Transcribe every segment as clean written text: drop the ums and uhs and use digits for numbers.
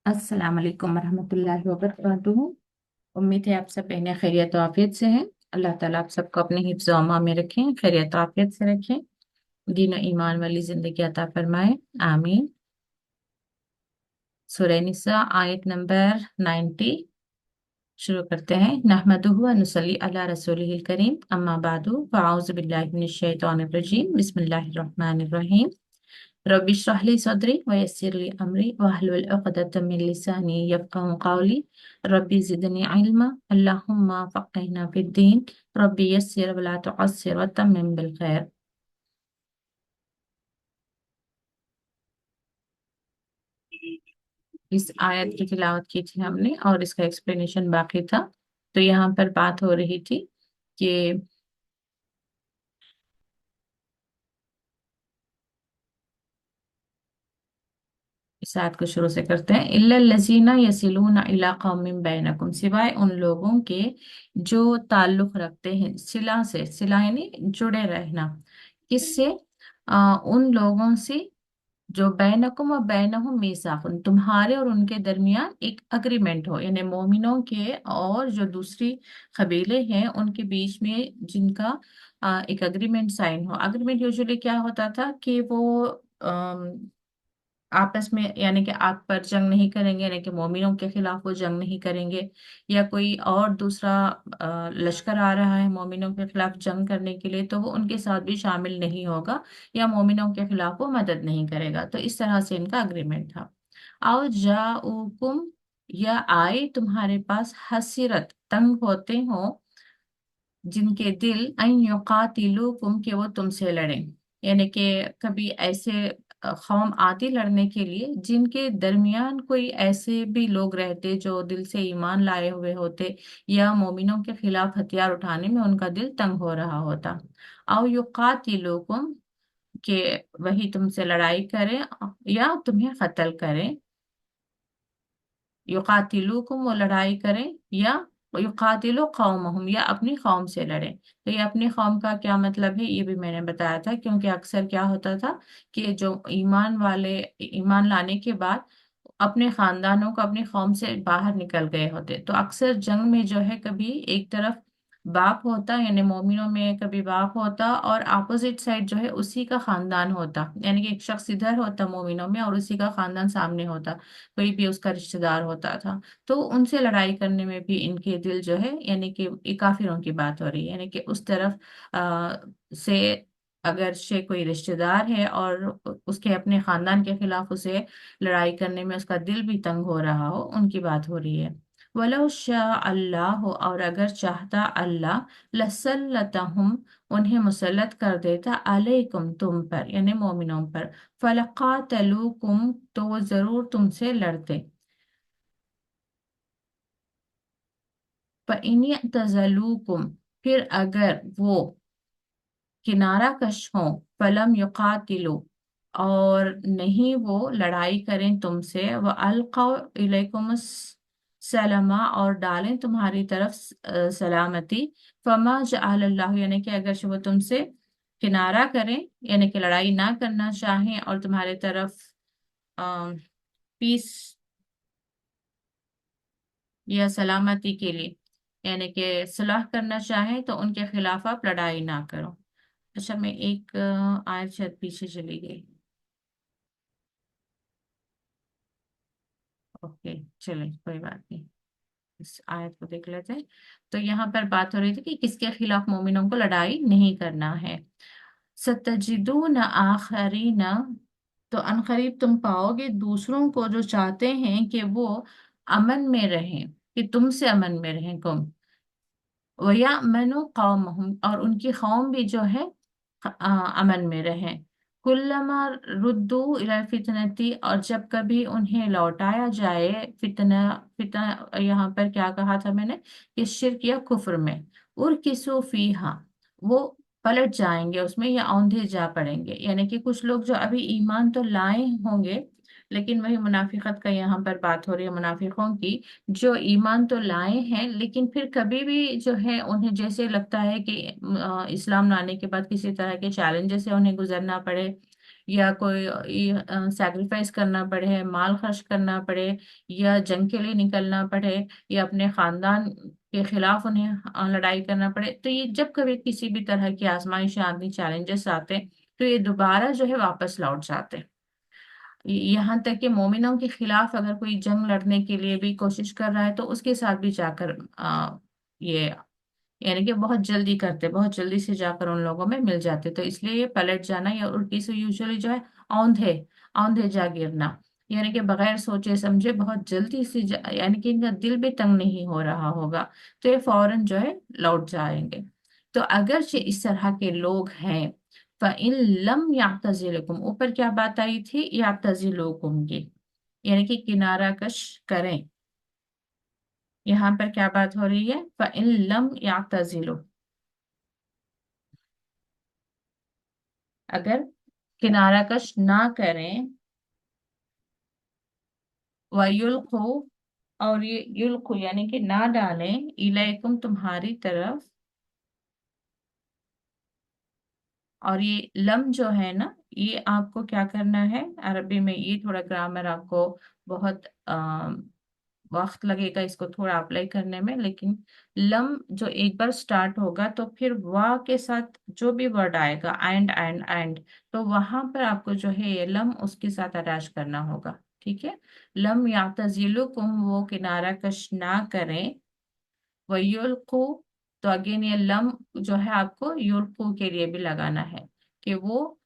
अस्सलाम वालेकुम रहमतुल्लाहि व बरकातुहू। उम्मीद है आप सब बहनें खैरियत और आफियत से हैं। अल्लाह ताला आप सबको अपने हिफ्ज़ व अमान में रखें, खैरियत और आफियत से रखें, दीन और ईमान वाली जिंदगी अता फरमाए, आमीन। सूरह निसा आयत नंबर 90 शुरू करते हैं। नहमदुहु व नुसल्ली अला रसूलिहिल करीम, अम्मा बादु, फ़अऊज़ु बिल्लाहि मिनश शैतानिर रजीम, बिस्मिल्लाहिर रहमानिर रहीम। रब्बि इश्रह ली सदरी व यस्सिर ली अमरी वहलुल उक़दतम मिन लिसानी यफ़क़हू क़ौली। रब्बि ज़िदनी इल्मा, अल्लाहुम्मा फ़क़्हिना फ़िद्दीन, रब्बि यस्सिर व ला तुअस्सिर व तम्मिम बिल खैर। इस आयत की तिलावत की थी हमने और इसका एक्सप्लेनेशन बाकी था। तो यहाँ पर बात हो रही थी कि इस आयत को शुरू से करते हैं। इल्लल्लज़ीना यसिलूना इला कौमिन बैनकुम, सिवाय उन लोगों के जो ताल्लुक रखते हैं सिला से। सिला यानी जुड़े रहना। किससे? उन लोगों से जो बैनकुम और बैनहुम मीसाकुन, तुम्हारे और उनके दरमियान एक अग्रीमेंट हो, यानी मोमिनों के और जो दूसरी कबीले हैं उनके बीच में जिनका एक अग्रीमेंट साइन हो। अग्रीमेंट यूजुअली क्या होता था कि वो आपस में, यानी कि आप पर जंग नहीं करेंगे, यानी कि मोमिनों के खिलाफ वो जंग नहीं करेंगे, या कोई और दूसरा लश्कर आ रहा है मोमिनों के खिलाफ जंग करने के लिए तो वो उनके साथ भी शामिल नहीं होगा, या मोमिनों के खिलाफ वो मदद नहीं करेगा। तो इस तरह से इनका अग्रीमेंट था। आओ जाऊकुम, या आए तुम्हारे पास, हसीरत तंग होते हो, जिनके दिल अन युकातिलुकुम, के वो तुमसे लड़ें। यानी कि कभी ऐसे कौम आती लड़ने के लिए जिनके दरमियान कोई ऐसे भी लोग रहते जो दिल से ईमान लाए हुए होते, या मोमिनों के खिलाफ हथियार उठाने में उनका दिल तंग हो रहा होता। औ युकातिलुकुम, के वही तुमसे लड़ाई करें या तुम्हें कत्ल करें। युकातिलुकुम, वो लड़ाई करें, या युकातिलु कौमहुम, या अपनी कौम से लड़ें। तो ये अपनी कौम का क्या मतलब है ये भी मैंने बताया था, क्योंकि अक्सर क्या होता था कि जो ईमान वाले ईमान लाने के बाद अपने खानदानों को अपनी कौम से बाहर निकल गए होते, तो अक्सर जंग में जो है कभी एक तरफ बाप होता, यानी मोमिनों में कभी बाप होता, और अपोजिट साइड जो है उसी का खानदान होता, यानी कि एक शख्स इधर होता मोमिनों में और उसी का खानदान सामने होता, कोई भी उसका रिश्तेदार होता था। तो उनसे लड़ाई करने में भी इनके दिल जो है, यानी कि ये काफिरों की बात हो रही है, यानी कि उस तरफ से अगर से कोई रिश्तेदार है और उसके अपने खानदान के खिलाफ उसे लड़ाई करने में उसका दिल भी तंग हो रहा हो, उनकी बात हो रही है। वलो शाह अल्लाह हो, और अगर चाहता अल्लाह, लसल्लतहुम, उन्हें मुसल्लत कर देता, अलैकुम, तुम पर, यानी मोमिनों पर, फलकातलूकुम, तो वो जरूर तुमसे लड़ते। फ़इन तज़लूकुम, फिर अगर वो किनारा कश हो, फलम युकातिलु, और नहीं वो लड़ाई करें तुमसे, व अलक़ौ इलैकुम सलामा, और डालें तुम्हारी तरफ सलामती, फमा जअलल्लाहु, यानी कि अगर वो तुमसे किनारा करें, यानी कि लड़ाई ना करना चाहें और तुम्हारे तरफ पीस या सलामती के लिए, यानी कि सुलह करना चाहें, तो उनके खिलाफ आप लड़ाई ना करो। अच्छा, मैं एक आयत शायद पीछे चली गई। ओके, चले कोई बात नहीं, इस आयत को देख लेते हैं। तो यहाँ पर बात हो रही थी कि किसके खिलाफ मोमिनों को लड़ाई नहीं करना है। सतजिदून आखरीन, तो अनकरीब तुम पाओगे दूसरों को जो चाहते हैं कि वो अमन में रहें, कि तुमसे अमन में रहें कौम, वयअमनु कौमहुम, और उनकी कौम भी जो है अमन में रहें। कुल्लमा रुद्दू इला फितनती, और जब कभी उन्हें लौटाया जाए, फितना, फितना यहाँ पर क्या कहा था मैंने, कि शिर्क या कुफ्र में, उरकिसु फीहा, वो पलट जाएंगे उसमें या औंधे जा पड़ेंगे। यानी कि कुछ लोग जो अभी ईमान तो लाए होंगे, लेकिन वही मुनाफिकत का यहाँ पर बात हो रही है, मुनाफिकों की, जो ईमान तो लाए हैं लेकिन फिर कभी भी जो है उन्हें जैसे लगता है कि इस्लाम लाने के बाद किसी तरह के चैलेंजेस से उन्हें गुजरना पड़े, या कोई सैक्रिफाइस करना पड़े, माल खर्च करना पड़े, या जंग के लिए निकलना पड़े, या अपने खानदान के खिलाफ उन्हें लड़ाई करना पड़े, तो ये जब कभी किसी भी तरह की आजमाइश आती, चैलेंजेस आते, तो ये दोबारा जो है वापस लौट जाते हैं। यहाँ तक कि मोमिनों के खिलाफ अगर कोई जंग लड़ने के लिए भी कोशिश कर रहा है तो उसके साथ भी जाकर ये यानी कि बहुत जल्दी करते, बहुत जल्दी से जाकर उन लोगों में मिल जाते। तो इसलिए ये पलट जाना या उल्टी से यूजुअली जो है औंधे औंधे जा गिरना, यानी कि बगैर सोचे समझे बहुत जल्दी से यानी कि इनका दिल भी तंग नहीं हो रहा होगा, तो ये फौरन जो है लौट जाएंगे। तो अगर ये इस तरह के लोग हैं, फ़इन लम यातजिलकुम, ऊपर क्या बात आई थी, यातजिलुकुम की, यानी कि किनारा कश करें। यहाँ पर क्या बात हो रही है, फ़इन लम यातजिलु, अगर किनारा कश ना करें, वयुल्कु, और ये युल्कु यानी कि ना डालें, इलैकुम तुम्हारी तरफ, और ये लम जो है ना, ये आपको क्या करना है अरबी में, ये थोड़ा ग्रामर आपको बहुत वक्त लगेगा इसको थोड़ा अप्लाई करने में, लेकिन लम जो एक बार स्टार्ट होगा तो फिर वाह के साथ जो भी वर्ड आएगा, एंड, तो वहां पर आपको जो है ये लम उसके साथ अटैच करना होगा। ठीक है, लम यातजिलुकुम, वो किनारा कश ना करें, वयुल्कु, तो अगेन ये लम जो है आपको युल्कु के लिए भी लगाना है, कि वो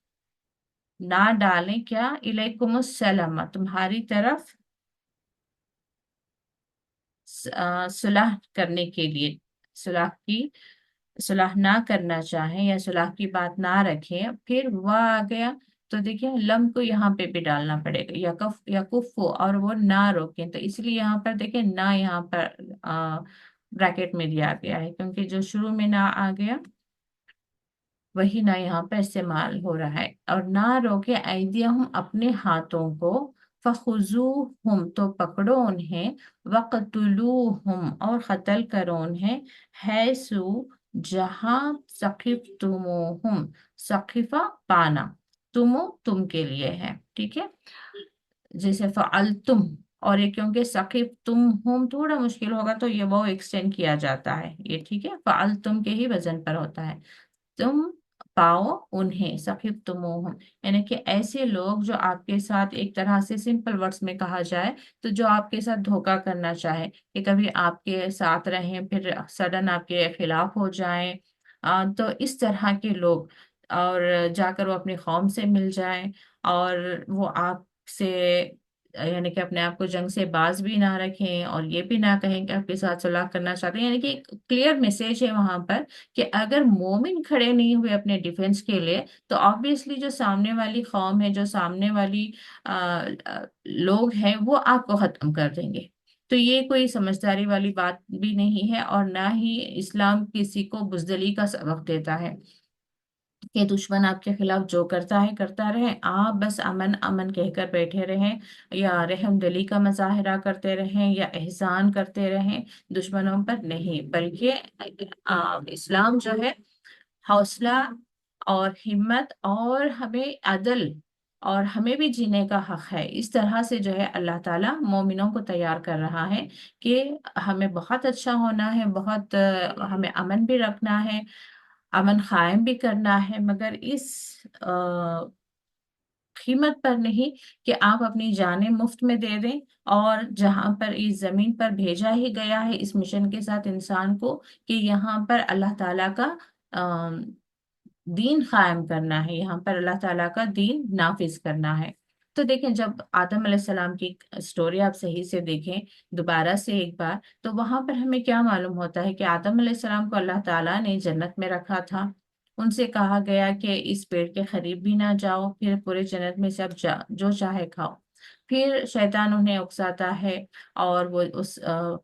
ना डालें क्या, इलैकुमुस्सलाम, तुम्हारी तरफ सुलह करने के लिए, सुलह की, सुलह ना करना चाहें या सुलह की बात ना रखें, फिर वह आ गया, तो देखिए लम को यहाँ पे भी डालना पड़ेगा, यकफ यकुफो, और वो ना रोकें, तो इसलिए यहाँ पर देखिए ना, यहाँ पर ब्रैकेट में दिया गया है, क्योंकि जो शुरू में ना आ गया वही ना यहाँ पर इस्तेमाल हो रहा है। और ना रोके ऐदियहुम, अपने हाथों को, फखुजूहुम, तो पकड़ो उन्हें, वक़तुलूहुम, और कत्ल करो उन्हें, हैसु, जहाँ, सखिफ्तुमूहुम, सखिफा पाना, तुम के लिए है, ठीक है, जैसे फअलतुम, और ये क्योंकि सखिफ तुम हुम थोड़ा मुश्किल होगा तो ये वो एक्सटेंड किया जाता है, ये ठीक है, फअलतुम के ही वजन पर होता है, तुम पाओ उन्हें, सखिफ तुमोहम, यानी कि ऐसे लोग जो आपके साथ, एक तरह से सिंपल वर्ड्स में कहा जाए तो जो आपके साथ धोखा करना चाहे, कि कभी आपके साथ रहें फिर सडन आपके खिलाफ हो जाएं, तो इस तरह के लोग, और जाकर वो अपनी कौम से मिल जाएं, और वो आपसे यानी कि अपने आप को जंग से बाज भी ना रखें, और ये भी ना कहें कि आपके साथ सुलह करना चाहते हैं, यानी कि क्लियर मैसेज है वहां पर कि अगर मोमिन खड़े नहीं हुए अपने डिफेंस के लिए, तो ऑब्वियसली जो सामने वाली कौम है, जो सामने वाली लोग हैं, वो आपको खत्म कर देंगे। तो ये कोई समझदारी वाली बात भी नहीं है, और ना ही इस्लाम किसी को बुजदली का सबक देता है, कि दुश्मन आपके खिलाफ जो करता है करता रहे, आप बस अमन अमन कहकर बैठे रहें, या रहमदिली का मुजाहरा करते रहें, या एहसान करते रहें दुश्मनों पर, नहीं, बल्कि इस्लाम जो है हौसला और हिम्मत, और हमें अदल, और हमें भी जीने का हक है, इस तरह से जो है अल्लाह ताला मोमिनों को तैयार कर रहा है, कि हमें बहुत अच्छा होना है, बहुत हमें अमन भी रखना है, अमन कायम भी करना है, मगर इस कीमत पर नहीं कि आप अपनी जानें मुफ्त में दे दें, और जहां पर इस जमीन पर भेजा ही गया है इस मिशन के साथ इंसान को, कि यहाँ पर अल्लाह ताला का दीन कायम करना है, यहाँ पर अल्लाह ताला का दीन नाफिज करना है। तो देखें, जब आदम अलैहिस्सलाम की स्टोरी आप सही से देखें दोबारा से एक बार, तो वहां पर हमें क्या मालूम होता है कि आदम अलैहिस्सलाम को अल्लाह ताला ने जन्नत में रखा था, उनसे कहा गया कि इस पेड़ के करीब भी ना जाओ, फिर पूरे जन्नत में से आप जो चाहे खाओ। फिर शैतान उन्हें उकसाता है, और वो उस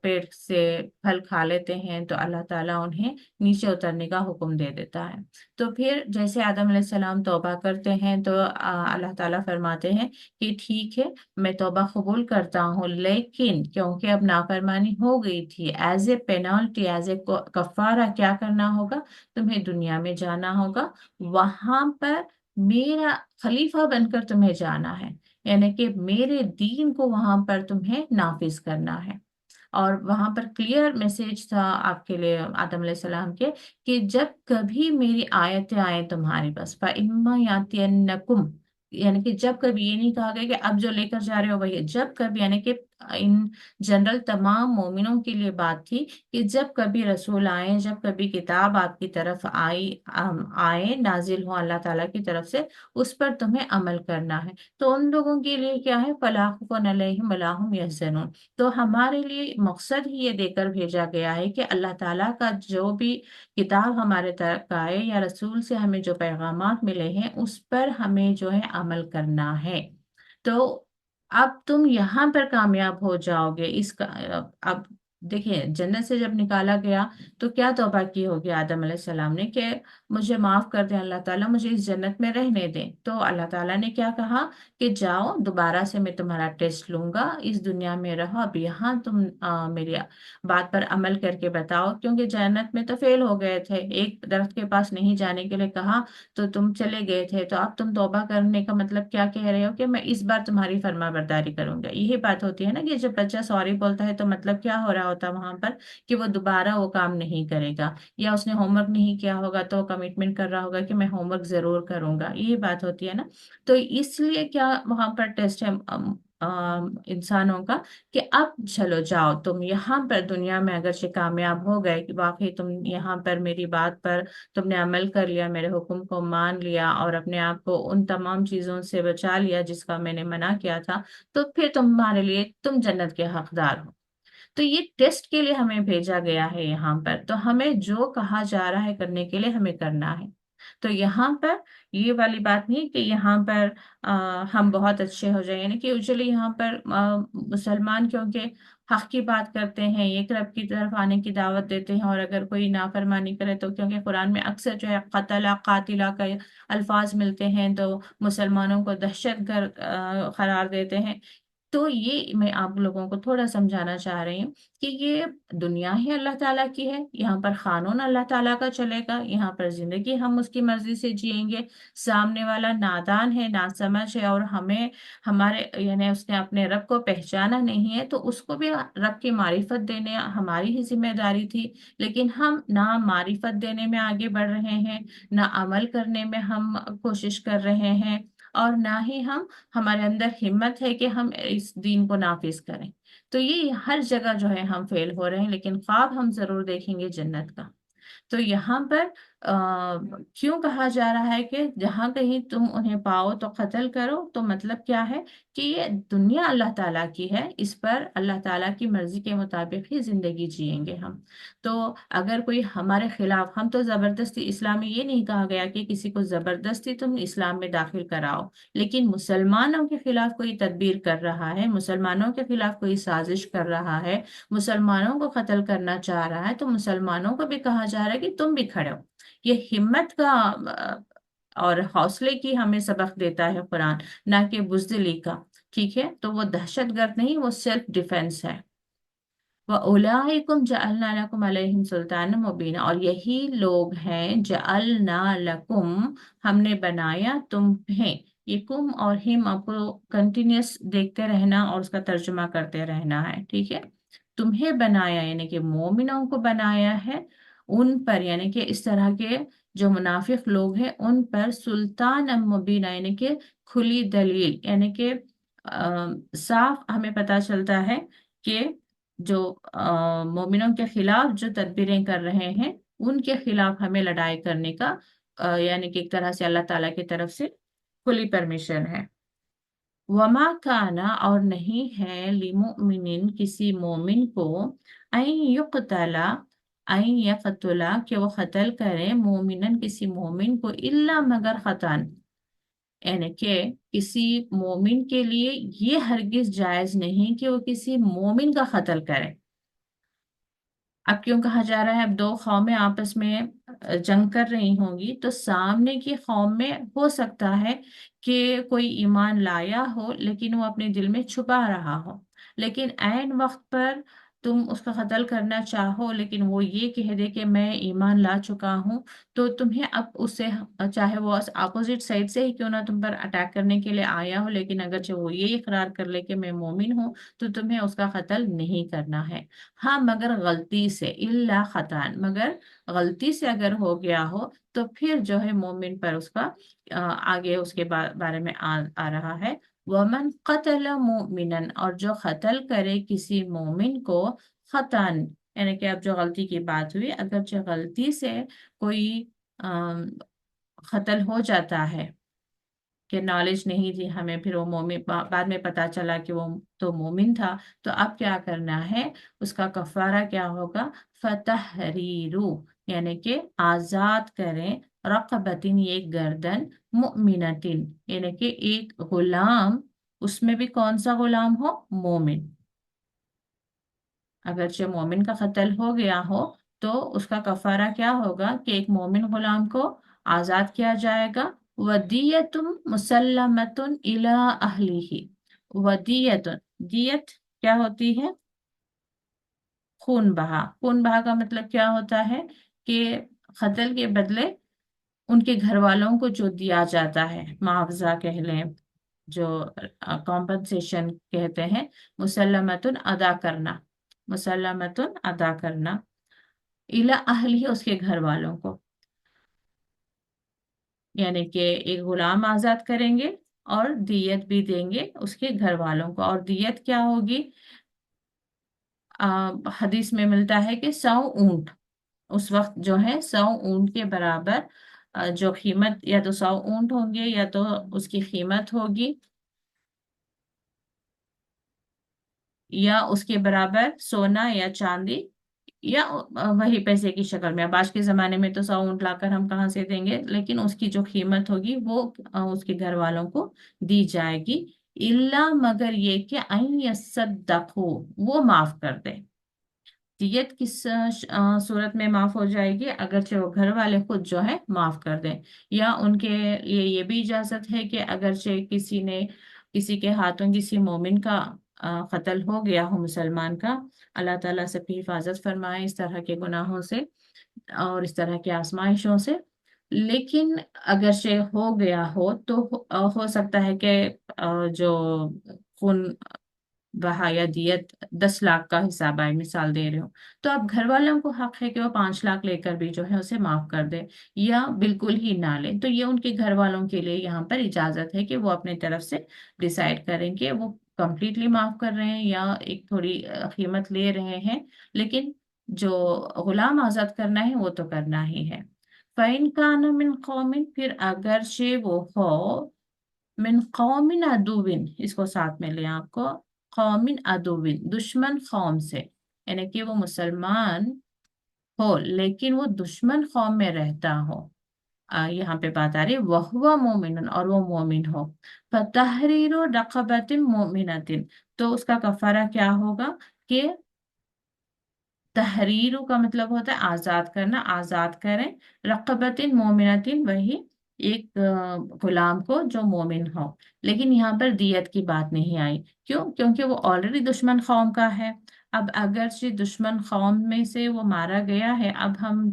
पेड़ से फल खा लेते हैं, तो अल्लाह ताला उन्हें नीचे उतरने का हुक्म दे देता है। तो फिर जैसे आदम अलैहिस्सलाम तौबा करते हैं, तो अल्लाह ताला फरमाते हैं कि ठीक है, मैं तौबा कबूल करता हूँ, लेकिन क्योंकि अब नाफरमानी हो गई थी, as a penalty, as a कफारा क्या करना होगा, तुम्हें दुनिया में जाना होगा, वहां पर मेरा खलीफा बनकर तुम्हें जाना है, यानी कि मेरे दीन को वहां पर तुम्हें नाफिज करना है। और वहां पर क्लियर मैसेज था आपके लिए आदम सलाम के, कि जब कभी मेरी आयतें आए तुम्हारे पास, इम्मा यातियन्नकुम, यानी कि जब कभी, ये नहीं कहा गया कि अब जो लेकर जा रहे हो वही है, जब कभी, यानी कि इन जनरल तमाम मोमिनों के लिए बात थी कि जब कभी रसूल आए, जब कभी किताब आपकी तरफ आए नाजिल हो अल्लाह ताला की तरफ से, उस पर तुम्हें अमल करना है। तो उन लोगों के लिए क्या है, फला खौफुन अलैहिम वला हुम यहज़नून। तो हमारे लिए मकसद ही ये देकर भेजा गया है कि अल्लाह ताला का जो भी किताब हमारे तरफ आए या रसूल से हमें जो पैगामात मिले हैं उस पर हमें जो है अमल करना है। तो अब तुम यहाँ पर कामयाब हो जाओगे इसका। अब देखिए, जन्नत से जब निकाला गया तो क्या तौबा की होगी आदम सलाम ने कि मुझे माफ कर दे अल्लाह ताला, मुझे इस जन्नत में रहने दें। तो अल्लाह ताला ने क्या कहा कि जाओ, दोबारा से मैं तुम्हारा टेस्ट लूंगा, इस दुनिया में रहो, अब यहाँ तुम मेरी बात पर अमल करके बताओ, क्योंकि जन्नत में तो फेल हो गए थे, एक दरख्त के पास नहीं जाने के लिए कहा तो तुम चले गए थे, तो अब तुम तौबा करने का मतलब क्या कह रहे हो कि मैं इस बार तुम्हारी फर्माबरदारी करूंगा। यही बात होती है ना कि जब बच्चा सॉरी बोलता है तो मतलब क्या हो रहा होता है वहां पर, कि वो दोबारा वो काम नहीं करेगा, या उसने होमवर्क नहीं किया होगा तो कमिटमेंट कर रहा होगा कि मैं होमवर्क जरूर करूंगा, यही बात होती है ना। तो इसलिए क्या वहां पर टेस्ट है इंसानों का, कि अब चलो जाओ तुम यहाँ पर दुनिया में अगर से कामयाब हो गए कि वाकई तुम यहाँ पर मेरी बात पर तुमने अमल कर लिया, मेरे हुक्म को मान लिया और अपने आप को उन तमाम चीजों से बचा लिया जिसका मैंने मना किया था, तो फिर तुम्हारे लिए तुम जन्नत के हकदार हो। तो ये टेस्ट के लिए हमें भेजा गया है यहाँ पर, तो हमें जो कहा जा रहा है करने के लिए हमें करना है। तो यहाँ पर ये वाली बात नहीं कि यहाँ पर हम बहुत अच्छे हो जाए, यानी कि यूजुअली यहाँ पर मुसलमान क्योंकि हक की बात करते हैं, एक रब की तरफ आने की दावत देते हैं, और अगर कोई नाफरमानी करे तो क्योंकि कुरान में अक्सर जो है कतला कातिला का अल्फाज मिलते हैं, तो मुसलमानों को दहशतगर्द करार देते हैं। तो ये मैं आप लोगों को थोड़ा समझाना चाह रही हूँ कि ये दुनिया ही अल्लाह ताला की है, यहाँ पर कानून अल्लाह ताला का चलेगा, यहाँ पर जिंदगी हम उसकी मर्जी से जिएंगे। सामने वाला नादान है, नासमझ है, और हमें हमारे यानी उसने अपने रब को पहचाना नहीं है, तो उसको भी रब की मारिफत देने हमारी ही जिम्मेदारी थी। लेकिन हम ना मारिफत देने में आगे बढ़ रहे हैं, ना अमल करने में हम कोशिश कर रहे हैं, और ना ही हमारे अंदर हिम्मत है कि हम इस दीन को नाफिज करें। तो ये हर जगह जो है हम फेल हो रहे हैं, लेकिन ख्वाब हम जरूर देखेंगे जन्नत का। तो यहाँ पर क्यों कहा जा रहा है कि जहां कहीं तुम उन्हें पाओ तो कत्ल करो, तो मतलब क्या है कि ये दुनिया अल्लाह ताला की है, इस पर अल्लाह ताला की मर्जी के मुताबिक ही जिंदगी जिएंगे हम। तो अगर कोई हमारे खिलाफ, हम तो जबरदस्ती, इस्लाम में ये नहीं कहा गया कि किसी को जबरदस्ती तुम इस्लाम में दाखिल कराओ, लेकिन मुसलमानों के खिलाफ कोई तदबीर कर रहा है, मुसलमानों के खिलाफ कोई साजिश कर रहा है, मुसलमानों को कत्ल करना चाह रहा है, तो मुसलमानों को भी कहा जा रहा है कि तुम भी खड़े हो। ये हिम्मत का और हौसले की हमें सबक देता है कुरान, ना कि बुजदिली का। ठीक है, तो वो दहशतगर्द नहीं, वो सेल्फ डिफेंस है। व उलाइकुम जअलना लकुम अलैहिम सुल्तान मुबीना, और यही लोग हैं जअलना लकुम, हमने बनाया तुम्हें। ये कुम और हिम आपको कंटिन्यूस देखते रहना और उसका तर्जुमा करते रहना है, ठीक है। तुम्हें बनाया यानी कि मोमिनों को बनाया है, उन पर यानी कि इस तरह के जो मुनाफिक लोग हैं उन पर सुल्तान मुबीना, यानी कि खुली दलील, यानी कि साफ हमें पता चलता है कि जो मोमिनों के खिलाफ जो तदबीरें कर रहे हैं उनके खिलाफ हमें लड़ाई करने का यानी कि एक तरह से अल्लाह ताला की तरफ से खुली परमिशन है। वमा काना, और नहीं है, लिमुमिनिन, किसी मोमिन को, अन युक्तला, अन यकतुला, कि वो कत्ल करे, मोमिनन, किसी मोमिन को, इल्ला मगर खतन, यानी कि किसी मोमिन के लिए ये हरगिज जायज नहीं कि वो किसी मोमिन का कत्ल करे। अब क्यों कहा जा रहा है, अब दो कौमें आपस में जंग कर रही होंगी, तो सामने की कौम में हो सकता है कि कोई ईमान लाया हो लेकिन वो अपने दिल में छुपा रहा हो, लेकिन ऐन वक्त पर تم اس کا قتل کرنا چاہو لیکن وہ یہ کہہ دے کہ میں ایمان لا چکا ہوں، تو تمہیں اب اس سے، چاہے وہ اپوزٹ سائڈ سے ہی کیوں نہ تم پر اٹیک کرنے کے لیے آیا ہو، لیکن اگرچہ وہ یہ اقرار کر لے کہ میں مومن ہوں، تو تمہیں اس کا قتل نہیں کرنا ہے۔ ہاں مگر غلطی سے، الا خطان، مگر غلطی سے اگر ہو گیا ہو تو پھر جو ہے مومن پر اس کا آگے اس کے بارے میں آ رہا ہے، ومن قتل مومنا، اور جو قتل کرے کسی مومن کو خطان، یعنی کہ اب جو غلطی کی بات ہوئی، اگرچہ غلطی سے کوئی آم، قتل ہو جاتا ہے کہ نالج نہیں تھی ہمیں، پھر وہ مومن بعد میں پتا چلا کہ وہ تو مومن تھا، تو اب کیا کرنا ہے؟ اس کا کفارہ کیا ہوگا؟ فتحریرو، یعنی کہ آزاد کریں، رقبتن، ایک گردن، مؤمنتن، یعنی کہ ایک غلام، اس میں بھی کون سا غلام ہو؟ مومن۔ اگرچہ مومن کا قتل ہو گیا ہو تو اس کا کفارہ کیا ہوگا کہ ایک مومن غلام کو آزاد کیا جائے گا، ودیت مسلمت الی اہلہ، ودیت، دیت کیا ہوتی ہے؟ خون بہا۔ خون بہا کا مطلب کیا ہوتا ہے کہ قتل کے بدلے ان کے گھر والوں کو جو دیا جاتا ہے، معاوضہ کہہ لیں، جو کمپنسیشن کہتے ہیں، مسلمتن، ادا کرنا، مسلمتن، ادا کرنا، الی اہلی، اس کے گھر والوں کو، یعنی کہ ایک غلام آزاد کریں گے اور دیت بھی دیں گے اس کے گھر والوں کو۔ اور دیت کیا ہوگی؟ حدیث میں ملتا ہے کہ 100 اونٹ، اس وقت جو ہے 100 اونٹ کے برابر جو قیمت، یا تو 100 اونٹ ہوں گے یا تو اس کی قیمت ہوگی، یا اس کے برابر سونا یا چاندی، یا وہی پیسے کی شکل میں۔ اب آج کے زمانے میں تو 100 اونٹ لا کر ہم کہاں سے دیں گے، لیکن اس کی جو قیمت ہوگی وہ اس کے گھر والوں کو دی جائے گی، اللہ مگر یہ کہ ان یصدقوا، وہ معاف کر دے۔ دیت کس صورت میں معاف ہو جائے گی؟ اگرچہ وہ گھر والے خود جو ہے معاف کر دیں، یا ان کے لیے یہ بھی اجازت ہے کہ اگرچہ کسی کے ہاتھوں کسی مومن کا قتل ہو گیا ہو، مسلمان کا، اللہ تعالیٰ سب کی حفاظت فرمائے اس طرح کے گناہوں سے اور اس طرح کی آزمائشوں سے، لیکن اگرچہ ہو گیا ہو تو ہو سکتا ہے کہ جو خون بہا یا دیت 10 لاکھ کا حساب آئے، مثال دے رہے ہو، تو اب گھر والوں کو حق ہے کہ وہ 5 لاکھ لے کر بھی جو ہے اسے معاف کر دے، یا بالکل ہی نہ لیں، تو یہ ان کے گھر والوں کے لیے یہاں پر اجازت ہے کہ وہ اپنے طرف سے ڈیسائیڈ کریں کہ وہ کمپلیٹلی معاف کر رہے ہیں یا ایک تھوڑی قیمت لے رہے ہیں، لیکن جو غلام آزاد کرنا ہے وہ تو کرنا ہی ہے۔ فَإِنْ كَانَ مِنْ قَوْمٍ، پھر اگرچہ وہ ہو، من قوم عدوین، اس کو ساتھ میں لیں آپ کو، قوم عدوین، دشمن قوم سے، یعنی کہ وہ مسلمان ہو لیکن وہ دشمن قوم میں رہتا ہو، یہاں پہ بات آ رہی ہے وَهُوَ مُؤْمِنٌ، اور وہ مومن ہو، فَتَحْرِيرُ رَقَبَةٍ مُؤْمِنَةٍ، تو اس کا کفارہ کیا ہوگا کہ تحریر کا مطلب ہوتا ہے آزاد کرنا، آزاد کریں، رقبت مومنت، وہی ایک غلام کو جو مومن ہو، لیکن یہاں پر دیت کی بات نہیں آئی، کیوں؟ کیونکہ وہ آلریڈی دشمن قوم کا ہے۔ اب اگرچہ دشمن قوم میں سے وہ مارا گیا ہے، اب ہم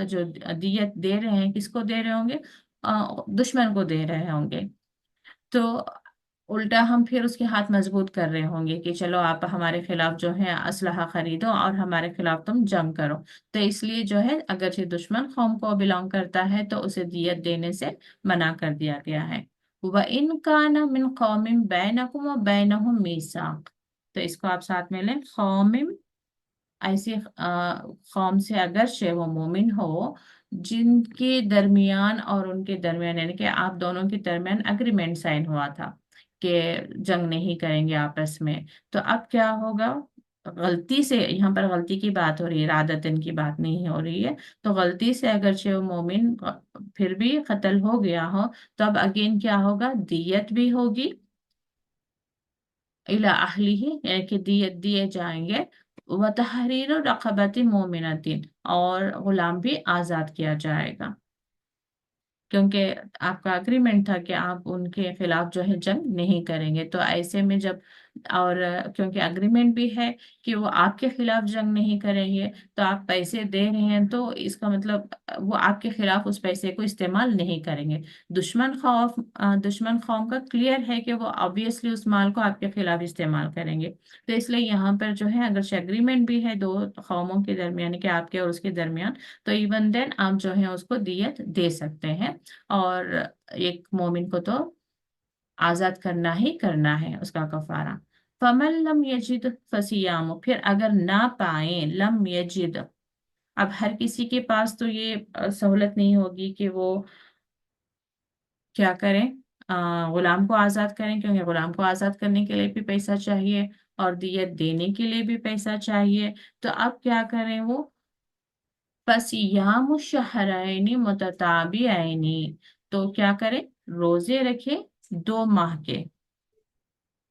جو دیت دے رہے ہیں کس کو دے رہے ہوں گے؟ دشمن کو دے رہے ہوں گے، تو الٹا ہم پھر اس کے ہاتھ مضبوط کر رہے ہوں گے کہ چلو آپ ہمارے خلاف جو ہے اسلحہ خریدو اور ہمارے خلاف تم جنگ کرو، تو اس لیے جو ہے اگرچہ دشمن قوم کو بلانگ کرتا ہے تو اسے دیت دینے سے منع کر دیا گیا ہے۔ وَإِنْ كَانَ مِنْ قَوْمٍ بَيْنَكُمْ وَبَيْنَهُمْ مِيثَاقٌ، تو اس کو آپ ساتھ میں لیں، قوم، ایسی قوم سے اگرچہ وہ مومن ہو جن کے درمیان اور ان کے درمیان، یعنی کہ آپ دونوں کے درمیان اگریمنٹ سائن ہوا تھا کہ جنگ نہیں کریں گے آپس میں، تو اب کیا ہوگا؟ غلطی سے، یہاں پر غلطی کی بات ہو رہی ہے، ارادتن کی بات نہیں ہو رہی ہے، تو غلطی سے اگرچہ وہ مومن پھر بھی قتل ہو گیا ہو، تو اب اگین کیا ہوگا؟ دیت بھی ہوگی، الی اہلہ، یعنی کہ دیت دیے جائیں گے، وتحریر رقبت مومنۃ، اور غلام بھی آزاد کیا جائے گا، کیونکہ آپ کا اگریمنٹ تھا کہ آپ ان کے خلاف جو ہے جنگ نہیں کریں گے، تو ایسے میں جب और क्योंकि अग्रीमेंट भी है कि वो आपके खिलाफ जंग नहीं करेंगे, तो आप पैसे दे रहे हैं तो इसका मतलब वो आपके खिलाफ उस पैसे को इस्तेमाल नहीं करेंगे। दुश्मन कौम का क्लियर है कि वो ऑब्वियसली उस माल को आपके खिलाफ इस्तेमाल करेंगे। तो इसलिए यहाँ पर जो है, अगर एग्रीमेंट भी है दो कौमों के दरमियान, यानी कि आपके और उसके दरमियान, तो इवन देन आप जो है उसको दियत दे सकते हैं। और एक मोमिन को तो आजाद करना ही करना है, उसका कफारा। फमन लम यजिद फसियाम, फिर अगर ना पाए, लम यजिद, अब हर किसी के पास तो ये सहूलत नहीं होगी कि वो क्या करें, गुलाम को आजाद करें, क्योंकि गुलाम को आजाद करने के लिए भी पैसा चाहिए और दियत देने के लिए भी पैसा चाहिए। तो अब क्या करें वो, फसियाम शहरैनी मुतताबिऐनी, तो क्या करें, रोजे रखे 2 माह के,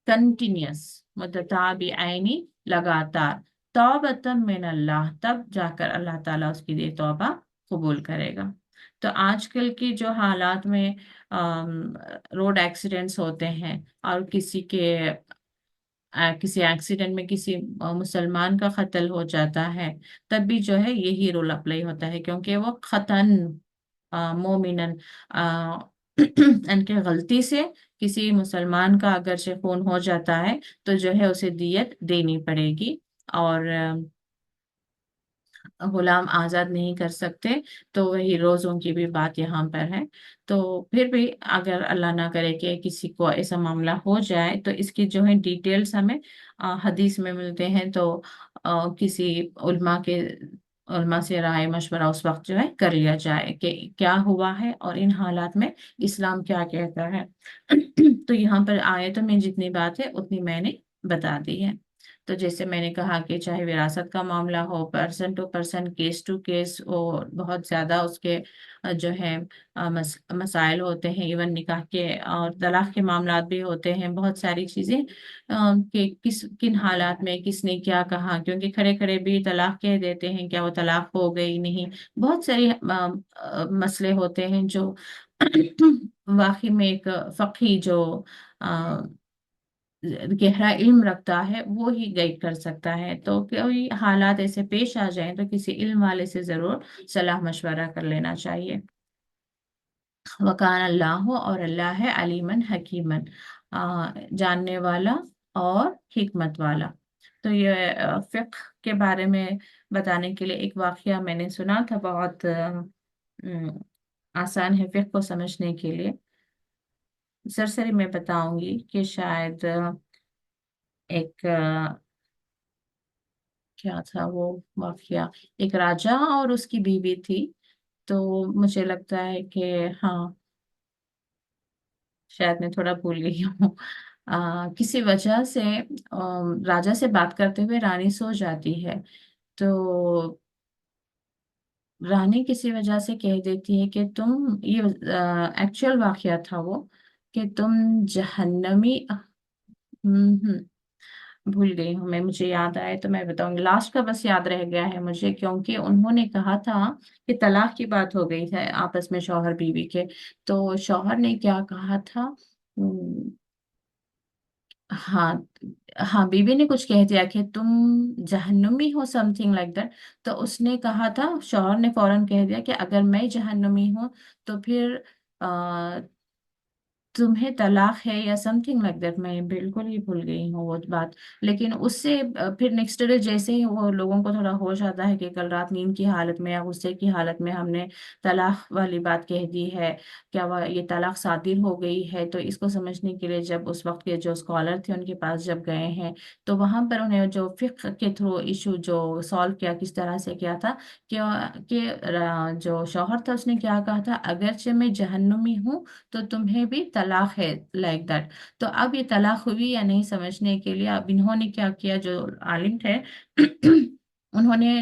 कंटिन्यूस, मुतताबिऐनी, लगातार, तौबतम मिन अल्लाह, तब जाकर अल्लाह ताला उसकी दे तौबा कबूल करेगा। तो आजकल की जो हालात में रोड एक्सीडेंट्स होते हैं और किसी एक्सीडेंट में किसी मुसलमान का कत्ल हो जाता है, तब भी जो है यही रूल अप्लाई होता है, क्योंकि वो खतन मोमिनन इनके गलती से किसी मुसलमान का अगर से खून हो जाता है, तो जो है उसे दियत देनी पड़ेगी। और गुलाम आजाद नहीं कर सकते। तो वही रोजों की भी बात यहाँ पर है। तो फिर भी अगर अल्लाह ना करे कि किसी को ऐसा मामला हो जाए, तो इसकी जो है डिटेल्स हमें हदीस में मिलते हैं। तो किसी उल्मा से राय मशवरा उस वक्त जो है कर लिया जाए कि क्या हुआ है और इन हालात में इस्लाम क्या कहता है। तो यहाँ पर आयतों में जितनी बात है उतनी मैंने बता दी है। तो जैसे मैंने कहा कि चाहे विरासत का मामला हो, person to person, case to case, और बहुत ज्यादा उसके जो है मसाइल होते हैं, इवन निकाह के और तलाक के मामलात भी होते हैं, बहुत सारी चीजें कि किन हालात में किसने क्या कहा, क्योंकि खड़े खड़े भी तलाक कह देते हैं, क्या वो तलाक हो गई नहीं। बहुत सारी मसले होते हैं जो वाकई में एक फकी जो गहरा इल्म रखता है वो ही गाइड कर सकता है। तो कोई हालात ऐसे पेश आ जाएं तो किसी इल्म वाले से जरूर सलाह मशवरा कर लेना चाहिए। वकान अल्लाह, और अल्लाह है अलीमन हकीमन, जानने वाला और हिकमत वाला। तो ये फिक्ह के बारे में बताने के लिए एक वाकया मैंने सुना था, बहुत आसान है फिक्ह को समझने के लिए। सरसरी मैं बताऊंगी कि शायद एक क्या था वो वाकया, एक राजा और उसकी बीवी थी। तो मुझे लगता है कि हाँ, शायद मैं थोड़ा भूल गई हूँ। किसी वजह से राजा से बात करते हुए रानी सो जाती है। तो रानी किसी वजह से कह देती है कि तुम, ये एक्चुअल वाकया था वो, कि तुम जहन्नमी, भूल गई हूँ मैं, मुझे याद आए तो मैं बताऊंगी। लास्ट का बस याद रह गया है मुझे, क्योंकि उन्होंने कहा था कि तलाक की बात हो गई है आपस में शौहर बीवी के। तो शौहर ने क्या कहा था, हाँ, हाँ, बीवी ने कुछ कह दिया कि तुम जहन्नुमी हो, समथिंग लाइक दैट। तो उसने कहा था, शौहर ने फौरन कह दिया कि अगर मैं जहन्नुमी हूँ तो फिर तुम्हें तलाक है, या समथिंग लाइक दैट। मैं बिल्कुल ही भूल गई हूँ वो बात। लेकिन उससे फिर नेक्स्ट डे जैसे ही वो लोगों को थोड़ा होश आता है कि कल रात नींद की हालत में या गुस्से की हालत में हमने तलाक वाली बात कह दी है, क्या वह ये तलाक सादिर हो गई है, तो इसको समझने के लिए जब उस वक्त के जो स्कॉलर थे उनके पास जब गए हैं, तो वहां पर उन्हें जो फिक्र के थ्रू इशू जो सॉल्व किया, किस तरह से किया था, जो शौहर था उसने क्या कहा था, अगरचे मैं जहन्नुमी हूँ तो तुम्हें भी तलाक है, लाइक दैट। तो अब ये तलाक हुई या नहीं समझने के लिए अब इन्होंने क्या किया, जो आलिम थे انہوں نے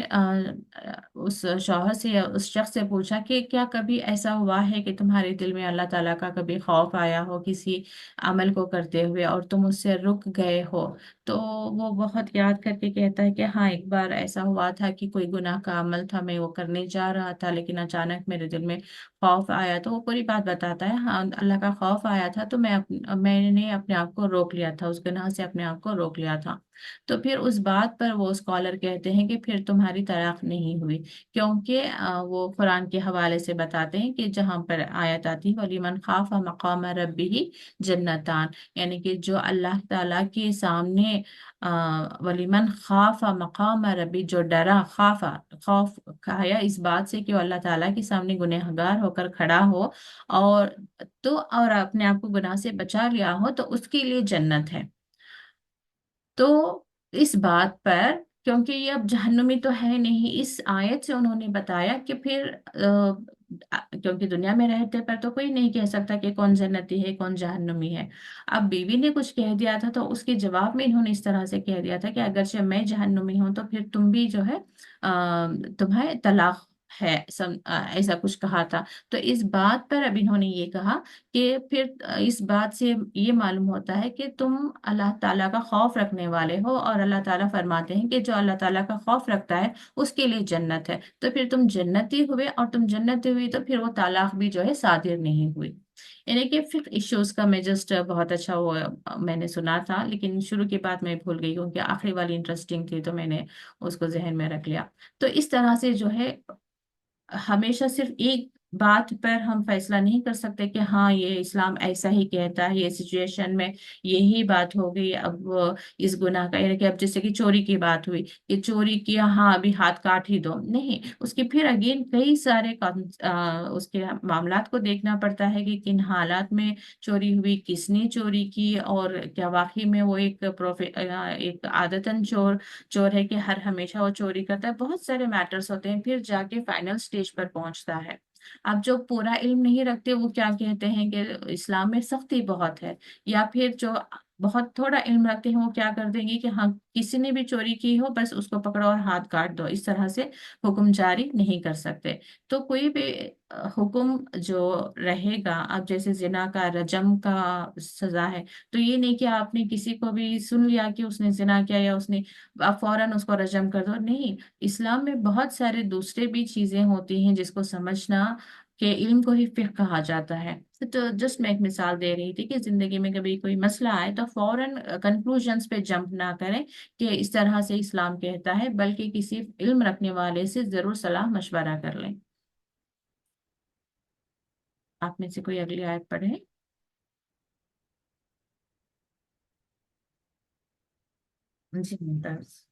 اس شوہر سے یا اس شخص سے پوچھا کہ کیا کبھی ایسا ہوا ہے کہ تمہارے دل میں اللہ تعالیٰ کا کبھی خوف آیا ہو کسی عمل کو کرتے ہوئے اور تم اس سے رک گئے ہو؟ تو وہ بہت یاد کر کے کہتا ہے کہ ہاں، ایک بار ایسا ہوا تھا کہ کوئی گناہ کا عمل تھا، میں وہ کرنے جا رہا تھا لیکن اچانک میرے دل میں خوف آیا، تو وہ پوری بات بتاتا ہے، ہاں اللہ کا خوف آیا تھا تو میں نے اپنے آپ کو روک لیا تھا، اس گناہ سے اپنے آپ کو روک لیا تھا۔ تو پھر اس بات پر وہ اسکالر کہتے ہیں کہ پھر تمہاری طلاق نہیں ہوئی، کیونکہ وہ قرآن کے حوالے سے بتاتے ہیں کہ جہاں پر آیت آتی ہے وَلِمَنْ خَافَ مَقَامَ رَبِّهِ جنتان، یعنی کہ جو اللہ تعالیٰ کے سامنے ولیمن خاف مقام ربی، جو ڈرا، خوف کھایا اس بات سے کہ وہ اللہ تعالیٰ کے سامنے گنہگار ہو کر کھڑا ہو، اور اور اپنے آپ کو گناہ سے بچا لیا ہو، تو اس کے لیے جنت ہے۔ تو اس بات پر، کیونکہ یہ اب جہنمی تو ہے نہیں، اس آیت سے انہوں نے بتایا کہ پھر کیونکہ دنیا میں رہتے پر تو کوئی نہیں کہہ سکتا کہ کون جنتی ہے کون جہنمی ہے۔ اب بیوی نے کچھ کہہ دیا تھا تو اس کے جواب میں انہوں نے اس طرح سے کہہ دیا تھا کہ اگرچہ میں جہنمی ہوں تو پھر تم بھی جو ہے تمہیں طلاق ہے، ایسا کچھ کہا تھا۔ تو اس بات پر اب انہوں نے یہ کہا کہ پھر اس بات سے یہ معلوم ہوتا ہے کہ تم اللہ تعالیٰ کا خوف رکھنے والے ہو، اور اللہ تعالیٰ فرماتے ہیں کہ جو اللہ تعالیٰ کا خوف رکھتا ہے اس کے لیے جنت ہے، تو پھر تم جنتی ہوئے، اور تم جنتی ہوئی تو پھر وہ طلاق بھی جو ہے صادر نہیں ہوئی۔ یعنی کہ فقہ ایشوز کا میں جسٹ بہت اچھا وہ میں نے سنا تھا، لیکن شروع کی بات میں بھول گئی کیونکہ آخری والی انٹرسٹنگ تھی تو میں نے اس کو ذہن میں رکھ لیا۔ تو اس طرح سے جو ہے ہمیشہ صرف ایک بات پر ہم فیصلہ نہیں کر سکتے کہ ہاں یہ اسلام ایسا ہی کہتا ہے، یہ سچویشن میں یہی بات ہو گئی، اب اس گناہ کا، یعنی کہ اب جیسے کہ چوری کی بات ہوئی کہ چوری کیا، ہاں ابھی ہاتھ کاٹ ہی دو، نہیں، اس کے پھر اگین کئی سارے اس کے معاملات کو دیکھنا پڑتا ہے کہ کن حالات میں چوری ہوئی، کس نے چوری کی، اور کیا واقعی میں وہ ایک عادتاً چور ہے کہ ہر ہمیشہ وہ چوری کرتا ہے، بہت سارے میٹرز ہوتے ہیں، پھر جا کے فائنل سٹیج پر پہنچتا ہے۔ اب جو پورا علم نہیں رکھتے وہ کیا کہتے ہیں کہ اسلام میں سختی بہت ہے، یا پھر جو بہت تھوڑا علم رکھتے ہیں وہ کیا کر دیں گے کہ ہاں کسی نے بھی چوری کی ہو بس اس کو پکڑو اور ہاتھ کاٹ دو، اس طرح سے حکم جاری نہیں کر سکتے۔ تو کوئی بھی حکم جو رہے گا، اب جیسے زنا کا رجم کا سزا ہے، تو یہ نہیں کہ آپ نے کسی کو بھی سن لیا کہ اس نے زنا کیا یا اس نے، آپ فوراً اس کو رجم کر دو، نہیں، اسلام میں بہت سارے دوسرے بھی چیزیں ہوتی ہیں جس کو سمجھنا، کہ علم کو ہی فقہ کہا جاتا ہے۔ تو جسٹ میں ایک مثال دے رہی تھی کہ زندگی میں کبھی کوئی مسئلہ آئے تو فوراً کنکلوژنس پہ جمپ نہ کریں کہ اس طرح سے اسلام کہتا ہے، بلکہ کسی علم رکھنے والے سے ضرور صلاح مشورہ کر لیں۔ آپ میں سے کوئی اگلی آیت پڑھے؟ جی ممتاز۔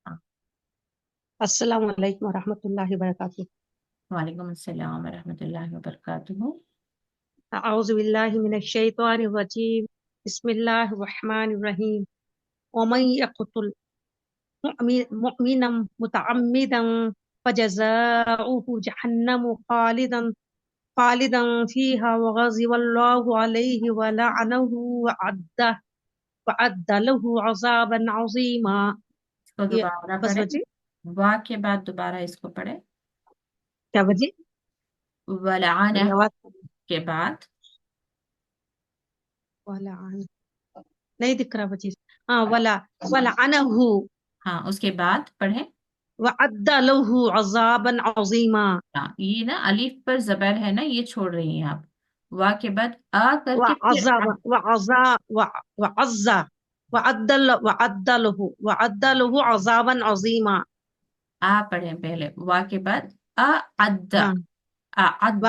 ہاں، السلام علیکم ورحمۃ اللہ وبرکاتہ۔ وعلیکم السلام ورحمۃ اللہ وبرکاتہ۔ اعوذ باللہ من الشیطان الرجیم، بسم اللہ الرحمن الرحیم۔ ومن یقتل مؤمنا متعمدا فجزاؤه جہنم خالدا فيها وغضب الله عليه ولعنه وعد له عذابا عظیما۔ اس کو یہ دوبارہ بس پڑھیں، بچی؟ وا کے بعد دوبارہ اس کو پڑھیں، کیا بچی؟ ولعنہ میری آواز کے بعد، نہیں دکھ رہا بچی؟ ہاں، ولعنہ ہاں اس کے بعد پڑھیں۔ وعد له عذابا عظیما۔ ہاں، یہ نا الف پر زبر ہے نا، یہ چھوڑ رہی ہیں آپ، وا کے بعد آ کر کے پھر وعذاب وعذا وعزا وعد له عذابا عظیما۔ آ پڑھیں پہلے، وا کے بعد اعد، ہاں، اعد،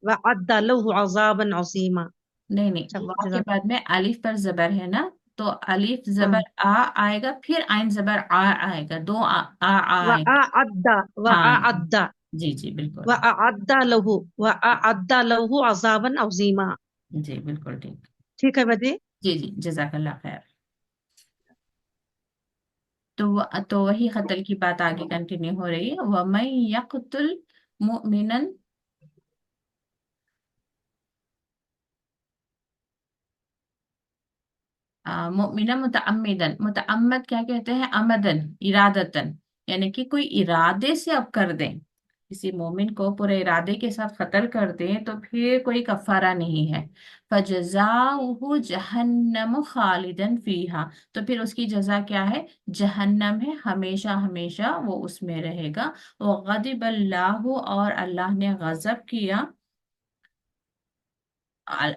وعد له عذابا عظیما۔ نہیں نہیں، اچھا، وا کے جزاک بعد میں الف پر زبر ہے نا، تو الف ہاں، زبر آ آئے گا، پھر عین زبر آ آئے گا، دو آئے گا۔ وعد ہاں وعد جی جی بالکل، وعد له عذابا عظیما۔ جی بالکل ٹھیک، ٹھیک ہے بجی؟ جی جی جزاک اللہ خیر۔ تو وہی قتل کی بات آگے کنٹینیو ہو رہی ہے، وَمَن يَقْتُلْ مُؤْمِنًا، मुमिना मुतअम्मिदन, मुतअम्मद क्या कहते हैं, अमदन, इरादतन, यानी कि कोई इरादे से अब कर दें, किसी मोमिन को पूरे इरादे के साथ कत्ल कर दें तो फिर कोई कफारा नहीं है। फजजाउहु जहन्नम खालिदन फीहा, तो फिर उसकी जजा क्या है, जहन्नम है, हमेशा हमेशा वो उसमें रहेगा। वो गदिब अल्लाहु, और अल्लाह ने गजब किया,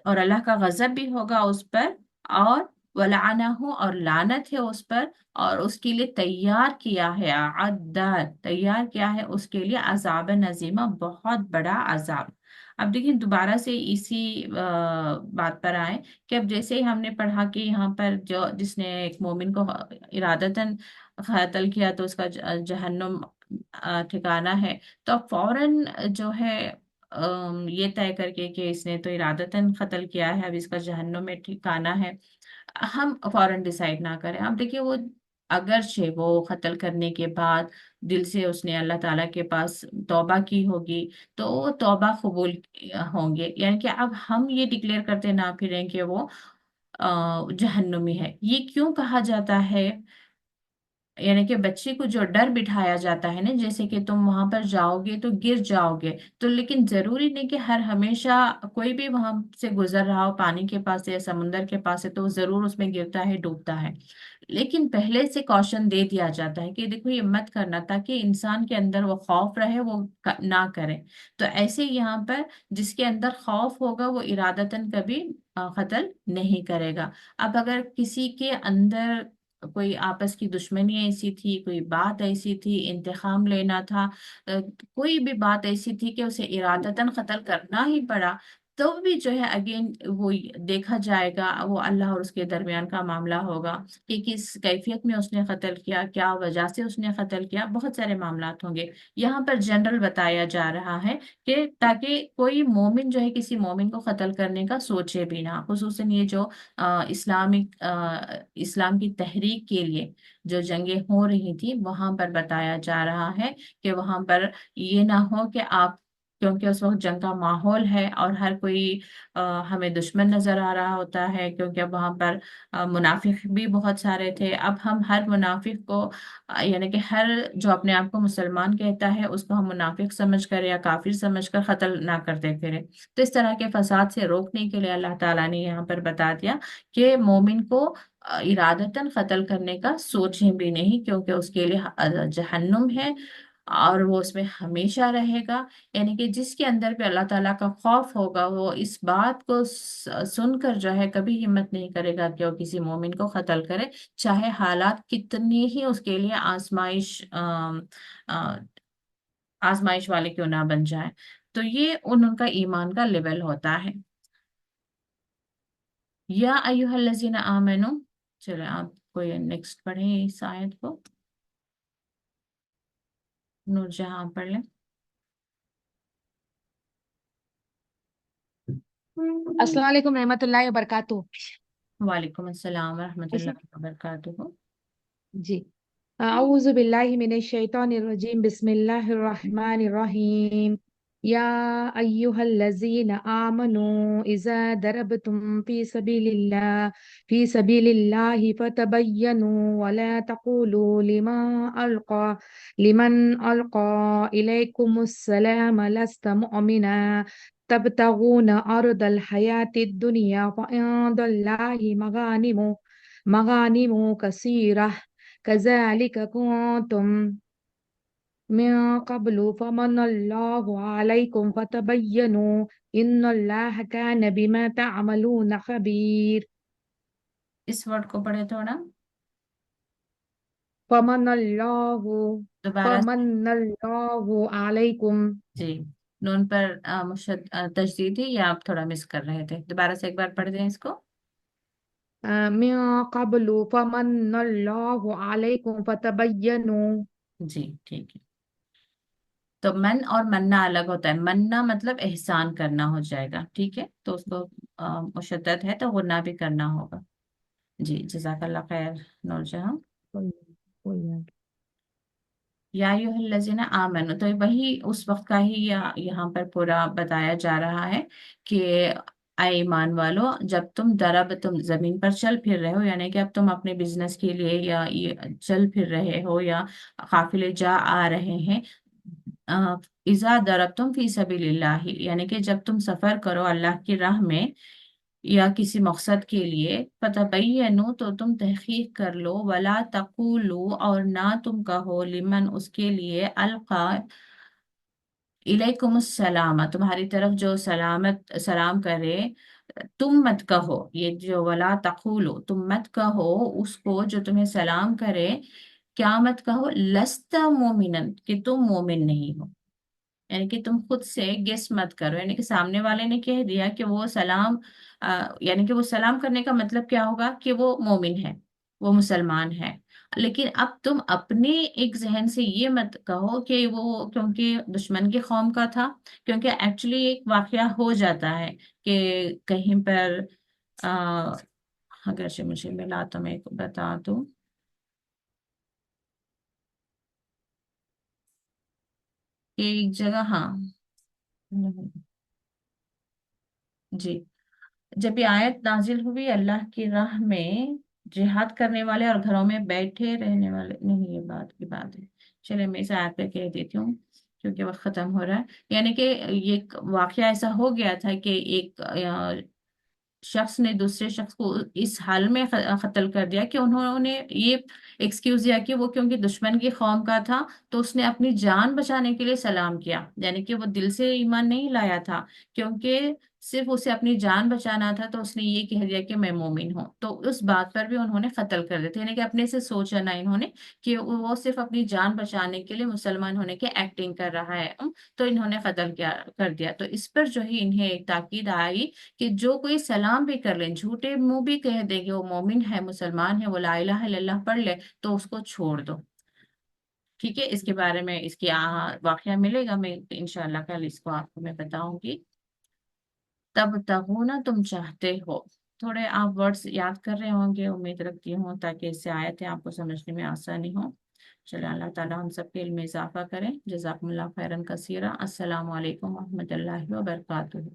और अल्लाह का गजब भी होगा उस पर, और वलानहु, और लानत है उस पर, और उसके लिए तैयार किया है, अद्दा, तैयार किया है उसके लिए अजाब नजीमा, बहुत बड़ा अजाब। अब देखिए दोबारा से इसी बात पर आए कि अब जैसे ही हमने पढ़ा कि यहाँ पर जो जिसने एक मोमिन को इरादतन कत्ल किया तो उसका जहन्नुम ठिकाना है, तो अब फौरन जो है ये तय करके कि इसने तो इरादतन कत्ल किया है, अब इसका जहन्नुम में ठिकाना है, हम फौरन डिसाइड ना करें। अब देखिए वो अगरचे वो कत्ल करने के बाद दिल से उसने अल्लाह ताला के पास तौबा की होगी, तो वो तौबा कबूल होंगे, यानी कि अब हम ये डिक्लेयर करते ना फिरें कि वो जहन्नुमी है। ये क्यों कहा जाता है, यानी कि बच्चे को जो डर बिठाया जाता है ना, जैसे कि तुम वहां पर जाओगे तो गिर जाओगे, तो लेकिन जरूरी नहीं कि हर हमेशा कोई भी वहां से गुजर रहा हो पानी के पास से या समुंदर के पास से तो वो जरूर उसमें गिरता है, डूबता है। लेकिन पहले से कॉशन दे दिया जाता है कि देखो ये मत करना, ताकि इंसान के अंदर वो खौफ रहे, वो ना करे। तो ऐसे ही यहाँ पर जिसके अंदर खौफ होगा वो इरादतन कभी कत्ल नहीं करेगा। अब अगर किसी के अंदर कोई आपस की दुश्मनी ऐसी थी, कोई बात ऐसी थी, इंतकाम लेना था, कोई भी बात ऐसी थी कि उसे इरादतन कत्ल करना ही पड़ा, तो भी जो है अगेन वो देखा जाएगा, वो अल्लाह और उसके दरमियान का मामला होगा कि किस कैफियत में उसने कत्ल किया, क्या वजह से उसने कत्ल किया, बहुत सारे मामलात होंगे। यहाँ पर जनरल बताया जा रहा है कि ताकि कोई मोमिन जो है किसी मोमिन को कत्ल करने का सोचे भी ना, खुसूसन ये जो इस्लाम की तहरीक के लिए जो जंगें हो रही थी वहां पर बताया जा रहा है कि वहां पर ये ना हो कि आप, क्योंकि उस वक्त जंग का माहौल है और हर कोई हमें दुश्मन नजर आ रहा होता है, क्योंकि अब वहां पर मुनाफिक भी बहुत सारे थे। अब हम हर मुनाफिक को यानी कि हर जो अपने आप को मुसलमान कहता है उसको हम मुनाफिक समझकर या काफिर समझकर कत्ल ना करते फिरे। तो इस तरह के फसाद से रोकने के लिए अल्लाह ताला ने यहाँ पर बता दिया कि मोमिन को इरादतन कत्ल करने का सोचें भी नहीं, क्योंकि उसके लिए जहन्नुम है और वो उसमें हमेशा रहेगा। यानी कि जिसके अंदर पे अल्लाह ताला का खौफ होगा वो इस बात को सुनकर जो है कभी हिम्मत नहीं करेगा कि वो किसी मोमिन को कत्ल करे, चाहे हालात कितनी ही उसके लिए आजमाइश वाले क्यों ना बन जाए। तो ये उनका ईमान का लेवल होता है। या अय्युहल्लज़ीना आमनू, चलो आप कोई नेक्स्ट पढ़े इस आयत को, नूरजहां पढ़ लें। अस्सलाम वालेकुम रहमतुल्लाहि व बरकातुहू। वालेकुम अस्सलाम ऐसे वरहमतुल्लाहि वबरकातुहू। जी। अऊज़ु बिल्लाहि मिनश शैतानिर रजीम, बिस्मिल्लाहिर रहमानिर रहीम। या अय्युहल्लज़ीना आमनू इज़ा दरबतुम फी सबीलिल्लाहि फतबय्यनु वला तक़ूलू लिमन अलक़ा इलैकुमुस्सलाम लस्त मुअमिना तबतगून अर्दल हयातिद दुनिया फ़इंदल्लाहि मगानिमु कसीरा कज़ालिक कुंतुम मिन क़ब्लु फ़मन्नल्लाहु अलैकुम फ़तबय्यनु इन्नल्लाह कान बिमा तअमलून ख़बीर। इस वर्ड को पढ़े थोड़ा फ़मन्नल्लाहु दोबारा से। फ़मन्नल्लाहु अलैकुम जी, नून पर तशदीद है या आप थोड़ा मिस कर रहे थे, दोबारा से एक बार पढ़ दें इसको। मिन क़ब्लु फ़मन्नल्लाहु अलैकुम फ़तबय्यनु। जी ठीक है। तो मन और मन्ना अलग होता है, मन्ना मतलब एहसान करना हो जाएगा, ठीक है, तो उसको मुशद्दद है तो गुन्ना भी करना होगा। जी जज़ाकल्लाह खैर नूरजहां। कोई कोई नहीं। या अय्युहल्लज़ीना आमनू, तो वही उस वक्त का ही यहाँ पर पूरा बताया जा रहा है कि आए ईमान वालो, जब तुम जमीन पर चल फिर रहे हो, यानी कि अब तुम अपने बिजनेस के लिए या ये चल फिर रहे हो, या काफिले जा आ रहे हैं। इजा दरबतुम फी सबीलिल्लाह, यानी कि जब तुम सफर करो अल्लाह की राह में या किसी मकसद के लिए, फतबय्यनु, तो तुम तहकीक कर लो, वला तक़ूलू, और ना तुम कहो, लिमन, उसके लिए, अलका इलेकुमुस्सलाम, तुम्हारी तरफ जो सलामत सलाम करे, तुम मत कहो, ये जो वला तक़ूलू, तुम मत कहो उसको जो तुम्हें सलाम करे, क्या मत कहो, लस्ता मोमिनन, कि तुम मोमिन नहीं हो। यानी कि तुम खुद से गेस मत करो, यानी कि सामने वाले ने कह दिया कि वो सलाम, यानी कि वो सलाम करने का मतलब क्या होगा कि वो मोमिन है, वो मुसलमान है। लेकिन अब तुम अपने एक जहन से ये मत कहो कि वो क्योंकि दुश्मन की कौम का था, क्योंकि एक्चुअली एक वाकया हो जाता है कि कहीं पर, आ, अगर से मुझे मिला तो मैं बता दूं कि एक जगह, हाँ, जी, जब ये आयत नाजिल हुई, अल्लाह की राह में जिहाद करने वाले और घरों में बैठे रहने वाले, नहीं, ये बात की बात है। चलिए मैं इस आयत पे कह देती हूँ क्योंकि वक्त खत्म हो रहा है। यानी कि ये एक वाकया ऐसा हो गया था कि एक शख्स ने दूसरे शख्स को इस हाल में कत्ल कर दिया कि उन्होंने ये एक्सक्यूज दिया कि वो क्योंकि दुश्मन की कौम का था, तो उसने अपनी जान बचाने के लिए सलाम किया, यानी कि वो दिल से ईमान नहीं लाया था, क्योंकि सिर्फ उसे अपनी जान बचाना था, तो उसने ये कह दिया कि मैं मोमिन हूँ, तो उस बात पर भी उन्होंने कत्ल कर दिया, यानी कि अपने से सोचा ना इन्होंने कि वो सिर्फ अपनी जान बचाने के लिए मुसलमान होने की एक्टिंग कर रहा है, तो इन्होंने कत्ल किया कर दिया। तो इस पर जो है इन्हें एक ताकीद आई कि जो कोई सलाम भी कर ले, झूठे मुंह भी कह दे कि वो मोमिन है, मुसलमान है, वो ला इलाहा इल्लल्लाह पढ़ ले, तो उसको छोड़ दो। ठीक है, इसके बारे में इसकी वाकया मिलेगा, मैं इंशाल्लाह कल इसको आपको मैं बताऊंगी। तब तगुना, तुम चाहते हो, थोड़े आप वर्ड्स याद कर रहे होंगे उम्मीद रखती हूँ, ताकि इससे आयतें आपको समझने में आसानी हो। चलो, अल्लाह ताला हम सबके इल्म में इजाफा करें। जज़ाकुमुल्लाह खैरन कसीरा। अस्सलामु अलैकुम वरहमतुल्लाहि वबरकातुहू।